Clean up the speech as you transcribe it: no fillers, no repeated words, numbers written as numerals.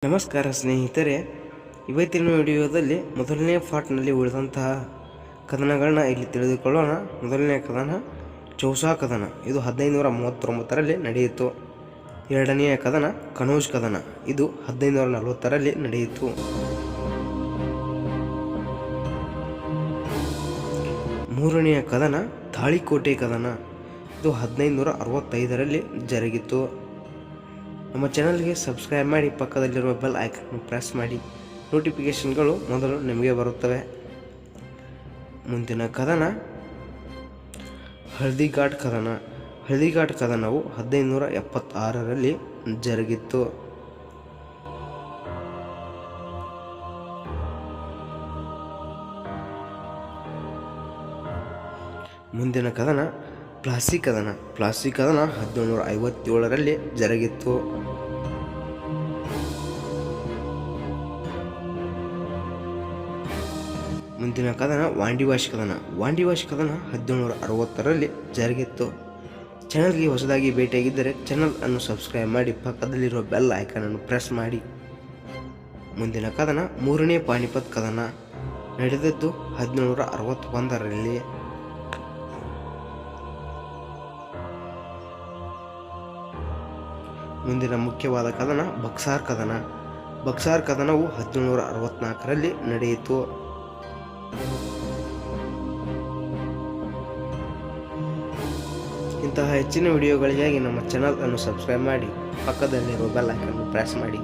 ನಮಸ್ಕಾರ ಸ್ನೇಹಿತರೆ, ಇವತ್ತಿನ ವಿಡಿಯೋದಲ್ಲಿ ಮೊದಲನೇ ಪಾರ್ಟ್ನಲ್ಲಿ ಉಳಿದಂತಹ ಕದನಗಳನ್ನ ಇಲ್ಲಿ ತಿಳಿದುಕೊಳ್ಳೋಣ. ಮೊದಲನೇ ಕದನ ಚೌಸಾ ಕದನ, ಇದು 1539ರಲ್ಲಿ ನಡೆಯಿತು. ಎರಡನೆಯ ಕದನ ಕನೌಜ್ ಕದನ, ಇದು 1540ರಲ್ಲಿ ನಡೆಯಿತು. ಮೂರನೆಯ ಕದನ ತಾಳಿಕೋಟೆ ಕದನ, ಇದು 1565ರಲ್ಲಿ ಜರುಗಿತು. ನಮ್ಮ ಚಾನಲ್ಗೆ ಸಬ್ಸ್ಕ್ರೈಬ್ ಮಾಡಿ, ಪಕ್ಕದಲ್ಲಿರುವ ಬೆಲ್ ಐಕನ್ ಪ್ರೆಸ್ ಮಾಡಿ, ನೋಟಿಫಿಕೇಷನ್ಗಳು ಮೊದಲು ನಿಮಗೆ ಬರುತ್ತವೆ. ಮುಂದಿನ ಕದನ ಹಳದಿಘಾಟ್ ಕದನ. ಹಳದಿಘಾಟ್ ಕದನವು 1576ರಲ್ಲಿ ಜರುಗಿತ್ತು. ಮುಂದಿನ ಕದನ ಪ್ಲಾಸಿ ಕದನ. ಪ್ಲಾಸಿ ಕದನ 1757ರಲ್ಲಿ ಜರುಗಿತ್ತು. ಮುಂದಿನ ಕದನ ವಾಂಡಿವಾಶ್ ಕದನ. ವಾಂಡಿವಾಶ್ ಕದನ 1760ರಲ್ಲಿ ಜರುಗಿತ್ತು. ಚಾನಲ್ಗೆ ಹೊಸದಾಗಿ ಭೇಟಿಯಾಗಿದ್ದರೆ ಚಾನಲ್ ಅನ್ನು ಸಬ್ಸ್ಕ್ರೈಬ್ ಮಾಡಿ, ಪಕ್ಕದಲ್ಲಿರುವ ಬೆಲ್ ಐಕಾನ್ ಅನ್ನು ಪ್ರೆಸ್ ಮಾಡಿ. ಮುಂದಿನ ಕದನ ಮೂರನೇ ಪಾನಿಪತ್ ಕದನ, ನಡೆದದ್ದು 1761ರಲ್ಲಿ. ಮುಂದಿನ ಮುಖ್ಯವಾದ ಕದನ ಬಕ್ಸಾರ್ ಕದನ. ಬಕ್ಸಾರ್ ಕದನವು 1764ರಲ್ಲಿ ನಡೆಯಿತು. ಇಂತಹ ಹೆಚ್ಚಿನ ವಿಡಿಯೋಗಳಿಗಾಗಿ ನಮ್ಮ ಚಾನಲ್ ಅನ್ನು ಸಬ್ಸ್ಕ್ರೈಬ್ ಮಾಡಿ, ಪಕ್ಕದಲ್ಲಿರುವ ಬೆಲ್ ಐಕಾನ್ ಪ್ರೆಸ್ ಮಾಡಿ.